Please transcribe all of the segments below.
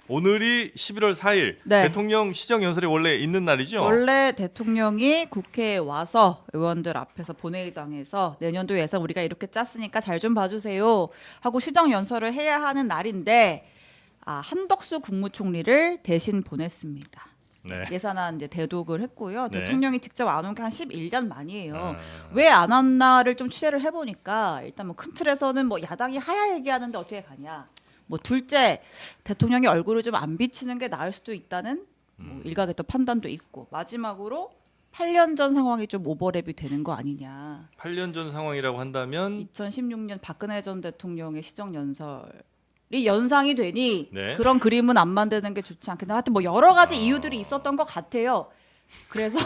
오늘이 11월 4일 네. 대통령 시정연설이 원래 있는 날이죠? 원래 대통령이 국회에 와서 의원들 앞에서 본회의장에서 내년도 예산 우리가 이렇게 짰으니까 잘 좀 봐주세요 하고 시정연설을 해야 하는 날인데 한덕수 국무총리를 대신 보냈습니다. 네. 예산안 이제 대독을 했고요. 네. 대통령이 직접 안 온 게 한 11년 만이에요. 왜 안 왔나를 좀 취재를 해보니까 일단 뭐 큰 틀에서는 뭐 야당이 하야 얘기하는데 어떻게 가냐. 뭐 둘째 대통령이 얼굴을 좀 안 비치는 게 나을 수도 있다는 뭐 일각의 또 판단도 있고 마지막으로 8년 전 상황이 좀 오버랩이 되는 거 아니냐. 8년 전 상황이라고 한다면 2016년 박근혜 전 대통령의 시정연설이 연상이 되니 네. 그런 그림은 안 만드는 게 좋지 않겠나. 하여튼 뭐 여러 가지 이유들이 있었던 것 같아요. 그래서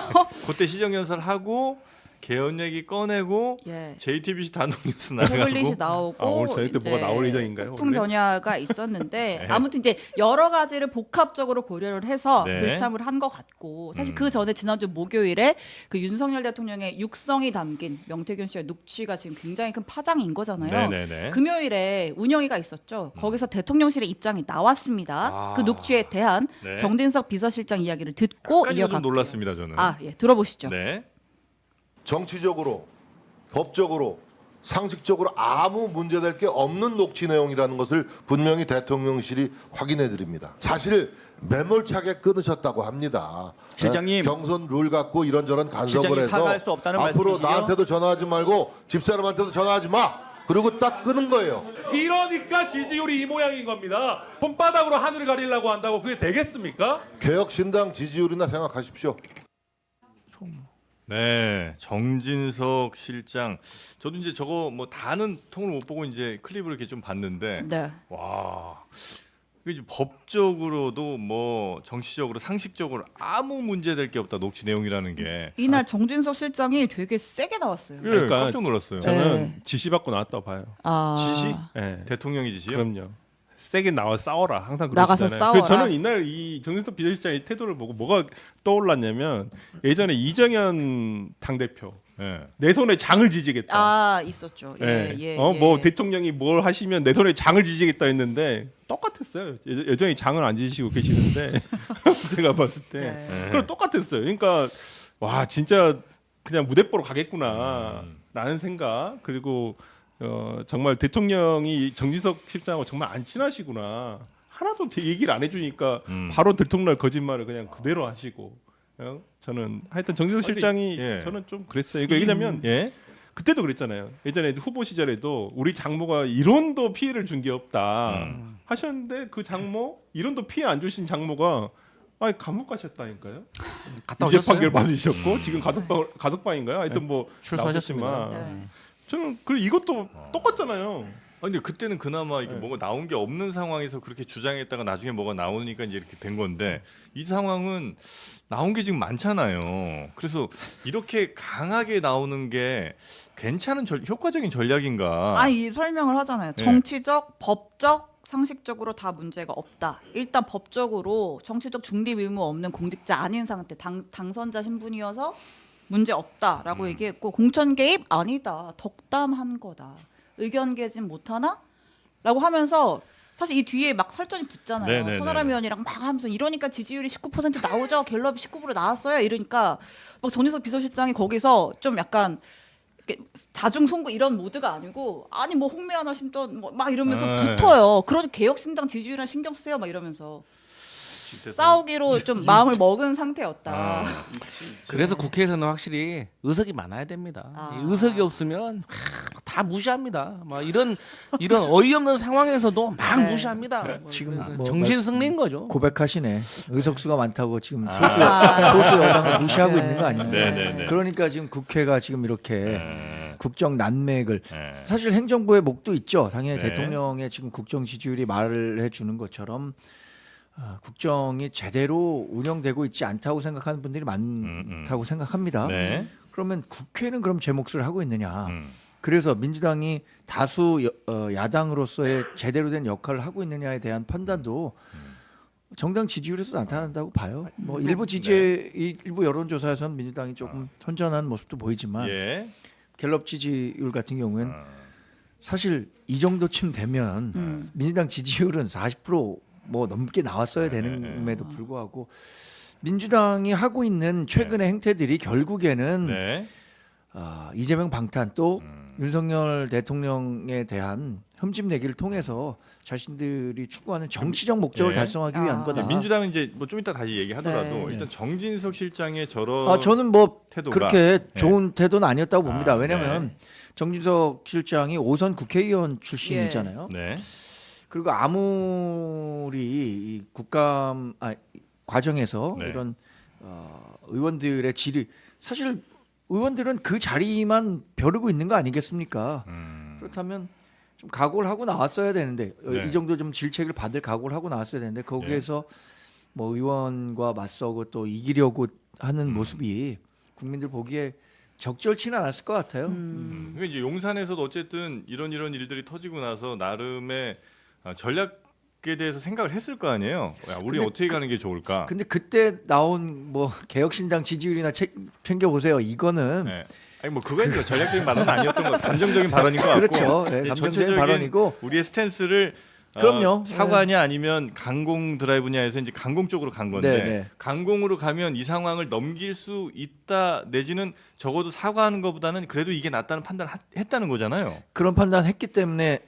그때 시정연설하고 개헌 얘기 꺼내고 예. JTBC 단독 뉴스 태블릿이 나가고 나오고 오늘 저녁 때 이제 뭐가 나올 예정인가요? 폭풍 원래? 전야가 있었는데 네. 아무튼 이제 여러 가지를 복합적으로 고려를 해서 네. 불참을 한 것 같고 사실 그 전에 지난주 목요일에 그 윤석열 대통령의 육성이 담긴 명태균 씨의 녹취가 지금 굉장히 큰 파장인 거잖아요. 네네네. 금요일에 운영회가 있었죠. 거기서 대통령실의 입장이 나왔습니다. 아. 그 녹취에 대한 네. 정진석 비서실장 이야기를 듣고 약간 좀 이어갈게요. 놀랐습니다 저는. 예, 들어보시죠. 네. 정치적으로, 법적으로, 상식적으로 아무 문제될 게 없는 녹취 내용이라는 것을 분명히 대통령실이 확인해 드립니다. 사실 매몰차게 끊으셨다고 합니다. 실장님. 경선 룰 갖고 이런저런 간섭을 실장님, 해서 사과할 수 없다는 앞으로 말씀이시죠? 나한테도 전화하지 말고 집사람한테도 전화하지 마. 그리고 딱 끊은 거예요. 이러니까 지지율이 이 모양인 겁니다. 손바닥으로 하늘을 가리려고 한다고 그게 되겠습니까? 개혁신당 지지율이나 생각하십시오. 네, 정진석 실장. 저도 이제 저거 뭐 다는 통을 못 보고 이제 클립을 이렇게 좀 봤는데, 네. 와, 이게 이제 법적으로도 뭐 정치적으로 상식적으로 아무 문제될 게 없다 녹취 내용이라는 게. 이날 정진석 실장이 되게 세게 나왔어요. 예, 그러니까 깜짝 놀랐어요. 저는 네. 지시 받고 나왔다고 봐요. 지시? 예. 대통령이 지시요? 그럼요. 세게 나와 싸워라 항상 나가서 그러시잖아요. 싸워라. 그래서 저는 이날 이 정진석 비서실장의 태도를 보고 뭐가 떠올랐냐면 예전에 이정현 당대표 예. 내 손에 장을 지지겠다. 있었죠. 예. 뭐 대통령이 뭘 하시면 내 손에 장을 지지겠다 했는데 똑같았어요. 여전히 장을 안 지시고 계시는데 제가 봤을 때 네. 그럼 똑같았어요. 그러니까 와 진짜 그냥 무대뽀로 가겠구나 라는 생각. 그리고 정말 대통령이 정진석 실장하고 정말 안 친하시구나. 하나도 제 얘기를 안 해주니까 바로 들통날 거짓말을 그냥 그대로 하시고. 저는 하여튼 정진석 아니, 실장이 예. 저는 좀 그랬어요. 그러니까 왜냐면 예. 그때도 그랬잖아요. 예전에 후보 시절에도 우리 장모가 이론도 피해를 준 게 없다 하셨는데 그 장모 이론도 피해 안 주신 장모가 아니 감옥 가셨다니까요. 갔다 유죄 오셨어요? 판결 받으셨고 지금 가석방인가요? 하여튼 뭐 출소하셨습니다. 나오셨지만 네. 저는 그 이것도 똑같잖아요. 근데 그때는 그나마 이게 네. 뭐가 나온 게 없는 상황에서 그렇게 주장했다가 나중에 뭐가 나오니까 이제 이렇게 된 건데 이 상황은 나온 게 지금 많잖아요. 그래서 이렇게 강하게 나오는 게 괜찮은 효과적인 전략인가? 이 설명을 하잖아요. 네. 정치적, 법적, 상식적으로 다 문제가 없다. 일단 법적으로 정치적 중립 의무 없는 공직자 아닌 상태 당선자 신분이어서 문제 없다라고 얘기했고 공천 개입 아니다. 덕담한 거다. 의견 개진 못하나? 라고 하면서 사실 이 뒤에 막 설전이 붙잖아요. 네네네. 손아람 의원이랑 막 하면서 이러니까 지지율이 19% 나오죠. 갤럽이 19% 나왔어요. 이러니까 막 정진석 비서실장이 거기서 좀 약간 이렇게 자중송구 이런 모드가 아니고 아니 뭐 홍매하나 심던 뭐 막 이러면서 네. 붙어요. 그런 개혁신당 지지율이랑 신경 쓰세요. 막 이러면서 진짜 싸우기로 좀 마음을 먹은 상태였다. 그래서 국회에서는 확실히 의석이 많아야 됩니다. 아. 이 의석이 없으면 다 무시합니다. 막 이런 어이없는 상황에서도 막 네. 무시합니다. 지금 뭐 뭐 정신 승리인 거죠. 고백하시네. 의석수가 많다고 지금 소수 아. 여당을 무시하고 네. 있는 거 아닙니까? 네네네. 그러니까 지금 국회가 지금 이렇게 국정 난맥을 네. 사실 행정부의 목도 있죠. 당연히 네. 대통령의 지금 국정 지지율이 말을 해주는 것처럼 국정이 제대로 운영되고 있지 않다고 생각하는 분들이 많다고 생각합니다. 네. 그러면 국회는 그럼 제 몫을 하고 있느냐? 음. 그래서 민주당이 다수 야당으로서의 제대로 된 역할을 하고 있느냐에 대한 판단도 정당 지지율에서 나타난다고 봐요. 뭐 일부 일부 여론조사에서는 민주당이 조금 선전한 모습도 보이지만 예. 갤럽 지지율 같은 경우에는 사실 이 정도쯤 되면 민주당 지지율은 40% 뭐 넘게 나왔어야 되는데도 불구하고 민주당이 하고 있는 최근의 행태들이 결국에는 네. 이재명 방탄 또 윤석열 대통령에 대한 흠집내기를 통해서 자신들이 추구하는 정치적 목적을 네. 달성하기 위한 거다. 민주당은 이제 뭐 좀 이따 다시 얘기하더라도 네. 일단 정진석 실장의 저런 저는 뭐 태도가 그렇게 좋은 태도는 아니었다고 봅니다. 아, 왜냐하면 정진석 실장이 5선 국회의원 출신이잖아요. 네. 그리고 아무리 이 국감 과정에서 네. 이런 의원들의 질의 사실 의원들은 그 자리만 벼르고 있는 거 아니겠습니까? 그렇다면 좀 각오를 하고 나왔어야 되는데 네. 이 정도 좀 질책을 받을 각오를 하고 나왔어야 되는데 거기에서 뭐 의원과 맞서고 또 이기려고 하는 모습이 국민들 보기에 적절치는 않았을 것 같아요. 그러니까 이제 용산에서도 어쨌든 이런 일들이 터지고 나서 나름의 전략에 대해서 생각을 했을 거 아니에요. 야, 우리 근데 어떻게 가는 게 좋을까? 근데 그때 나온 뭐 개혁신당 지지율이나 챙겨 보세요. 이거는 네. 아니 뭐 그건 뭐 전략적인 발언은 아니었던 것, 감정적인 발언인 것 같고. 그렇죠. 네, 이제 감정적인 전체적인 발언이고. 우리의 스탠스를 그럼요. 사과냐 아니면 강공 드라이브냐 해서 이제 강공 쪽으로 간 건데 네, 네. 강공으로 가면 이 상황을 넘길 수 있다 내지는 적어도 사과하는 것보다는 그래도 이게 낫다는 판단을 했다는 거잖아요. 그런 판단했기 때문에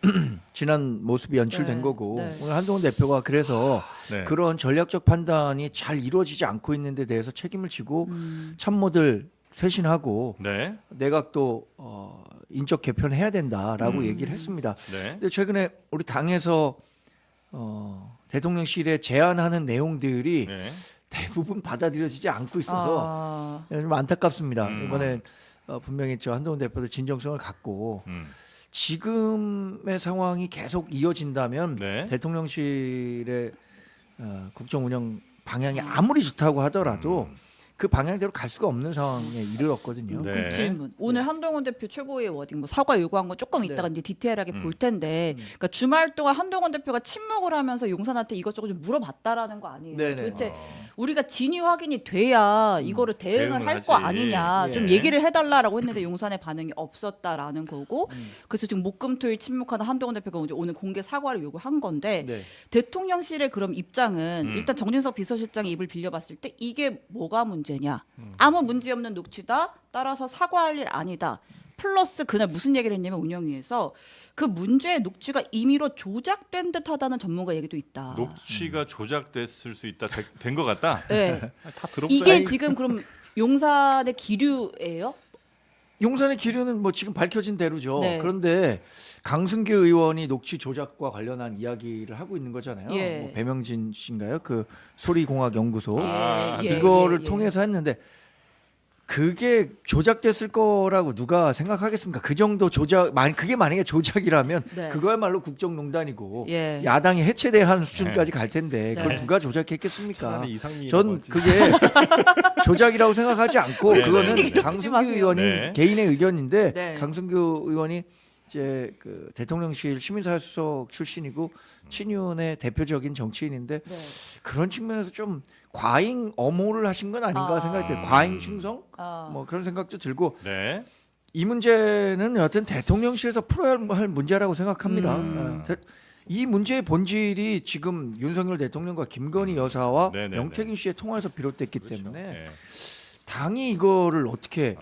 지난 모습이 연출된 네, 거고 네. 오늘 한동훈 대표가 그래서 네. 그런 전략적 판단이 잘 이루어지지 않고 있는 데 대해서 책임을 지고 참모들 쇄신하고 네. 내각도 인적 개편해야 된다라고 얘기를 했습니다. 네. 근데 최근에 우리 당에서 대통령실에 제안하는 내용들이 네. 대부분 받아들여지지 않고 있어서 좀 안타깝습니다. 이번에 분명히 저 한동훈 대표도 진정성을 갖고 지금의 상황이 계속 이어진다면 네. 대통령실의 국정 운영 방향이 아무리 좋다고 하더라도 그 방향대로 갈 수가 없는 상황에 이르렀거든요. 네. 그럼 질문. 오늘 한동훈 대표 최고의 워딩 뭐 사과 요구한 건 조금 이따가 이제 디테일하게 볼 텐데, 그러니까 주말 동안 한동훈 대표가 침묵을 하면서 용산한테 이것저것 좀 물어봤다라는 거 아니에요? 네네. 도대체 우리가 진위 확인이 돼야 이거를 대응을 대응을 할 거 하지. 아니냐, 좀 예. 얘기를 해달라라고 했는데 용산의 반응이 없었다라는 거고, 그래서 지금 목금토일 침묵하는 한동훈 대표가 이제 오늘 공개 사과를 요구한 건데, 네. 대통령실의 그럼 입장은 일단 정진석 비서실장이 입을 빌려봤을 때 이게 뭐가 문제냐? 아무 문제 없는 녹취다. 따라서 사과할 일 아니다. 플러스 그날 무슨 얘기를 했냐면 운영위에서 그 문제의 녹취가 임의로 조작된 듯하다는 전문가 얘기도 있다. 녹취가 조작됐을 수 있다. 된 것 같다. 네. 다 들었어요. 이게 지금 그럼 용산의 기류예요? 용산의 기류는 뭐 지금 밝혀진 대로죠. 네. 그런데 강승규 의원이 녹취 조작과 관련한 이야기를 하고 있는 거잖아요. 예. 뭐 배명진 씨인가요? 그 소리공학연구소 예, 이거를 예. 통해서 했는데 그게 조작됐을 거라고 누가 생각하겠습니까? 그 정도 그게 만약에 조작이라면 네. 그거야말로 국정농단이고 예. 야당이 해체돼야 하는 수준까지 갈 텐데 그걸 네. 누가 조작했겠습니까? 차라리 이상민이라고 전 하지. 그게 조작이라고 생각하지 않고 네, 그거는 네. 강승규 마세요. 의원이 네. 개인의 의견인데 네. 강승규 의원이 이제 그 대통령실 시민사회수석 출신이고 친윤의 대표적인 정치인인데 네. 그런 측면에서 좀 과잉 엄호를 하신 건 아닌가 생각이 들어요. 과잉 충성? 뭐 그런 생각도 들고 네. 이 문제는 여하튼 대통령실에서 풀어야 할 문제라고 생각합니다. 이 문제의 본질이 지금 윤석열 대통령과 김건희 여사와 네네네. 명태균 씨의 통화에서 비롯됐기 때문에 네. 당이 이거를 어떻게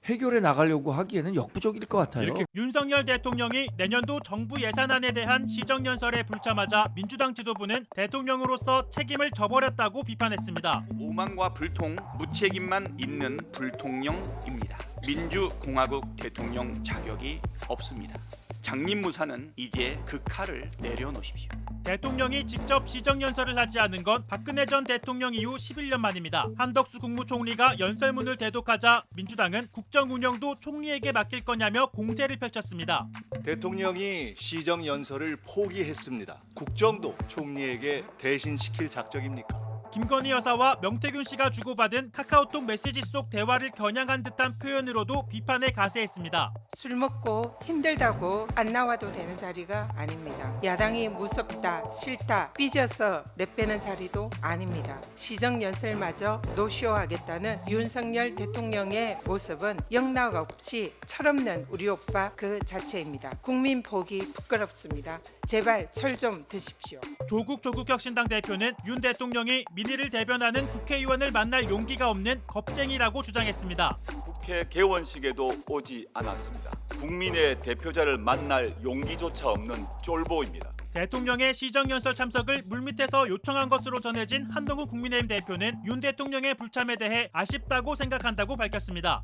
해결해 나가려고 하기에는 역부족일 것 같아요. 이렇게 윤석열 대통령이 내년도 정부 예산안에 대한 시정연설에 불참하자 민주당 지도부는 대통령으로서 책임을 져버렸다고 비판했습니다. 오만과 불통, 무책임만 있는 불통령입니다. 민주공화국 대통령 자격이 없습니다. 장님무사는 이제 그 칼을 내려놓으십시오. 대통령이 직접 시정연설을 하지 않은 건 박근혜 전 대통령 이후 11년 만입니다. 한덕수 국무총리가 연설문을 대독하자 민주당은 국정 운영도 총리에게 맡길 거냐며 공세를 펼쳤습니다. 대통령이 시정 연설을 포기했습니다. 국정도 총리에게 대신 시킬 작정입니까? 김건희 여사와 명태균 씨가 주고받은 카카오톡 메시지 속 대화를 겨냥한 듯한 표현으로도 비판에 가세했습니다. 술 먹고 힘들다고 안 나와도 되는 자리가 아닙니다. 야당이 무섭다, 싫다, 삐져서 내빼는 자리도 아닙니다. 시정연설마저 노쇼하겠다는 윤석열 대통령의 모습은 영락없이 철없는 우리 오빠 그 자체입니다. 국민 보기 부끄럽습니다. 제발 철 좀 드십시오. 조국 혁신당 대표는 윤 대통령이 민의를 대변하는 국회의원을 만날 용기가 없는 겁쟁이라고 주장했습니다. 국회 개원식에도 오지 않았습니다. 국민의 대표자를 만날 용기조차 없는 쫄보입니다. 대통령의 시정연설 참석을 물밑에서 요청한 것으로 전해진 한동훈 국민의힘 대표는 윤 대통령의 불참에 대해 아쉽다고 생각한다고 밝혔습니다.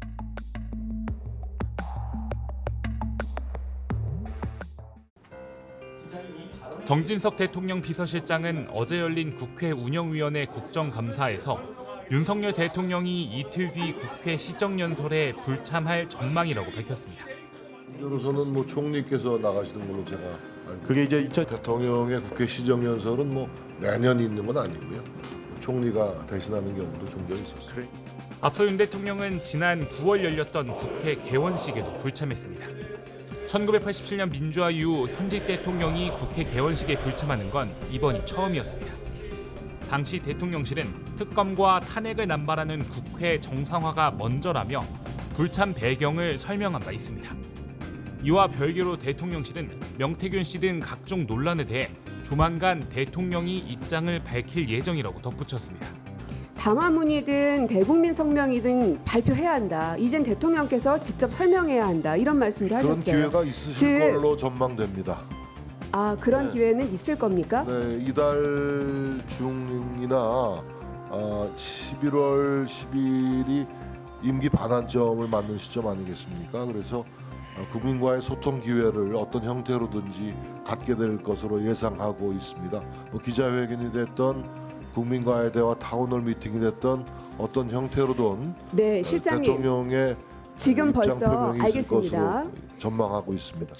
정진석 대통령 비서실장은 어제 열린 국회 운영위원회 국정감사에서 윤석열 대통령이 이틀 뒤 국회 시정연설에 불참할 전망이라고 밝혔습니다. 현재로서는 뭐 총리께서 나가시는 걸로 제가 알고 그게 이제 대통령의 국회 시정연설은 뭐 매년 있는 건 아니고요. 총리가 대신하는 경우도 종종 있었어요. 앞서 윤 대통령은 지난 9월 열렸던 국회 개원식에도 불참했습니다. 1987년 민주화 이후 현직 대통령이 국회 개원식에 불참하는 건 이번이 처음이었습니다. 당시 대통령실은 특검과 탄핵을 남발하는 국회 정상화가 먼저라며 불참 배경을 설명한 바 있습니다. 이와 별개로 대통령실은 명태균 씨 등 각종 논란에 대해 조만간 대통령이 입장을 밝힐 예정이라고 덧붙였습니다. 담화문이든 대국민 성명이든 발표해야 한다. 이젠 대통령께서 직접 설명해야 한다. 이런 말씀도 하셨어요. 그런 기회가 있으실 걸로 전망됩니다. 아, 그런 네. 기회는 있을 겁니까? 네, 이달 중이나 11월 10일이 임기 반환점을 맞는 시점 아니겠습니까? 그래서 국민과의 소통 기회를 어떤 형태로든지 갖게 될 것으로 예상하고 있습니다. 뭐 기자회견이 됐던 국민과의 대화 타운홀 미팅이 됐던 어떤 형태로든 네, 실장님. 대통령의 지금 입장 벌써 표명이 있을 알겠습니다. 것으로 전망하고 있습니다.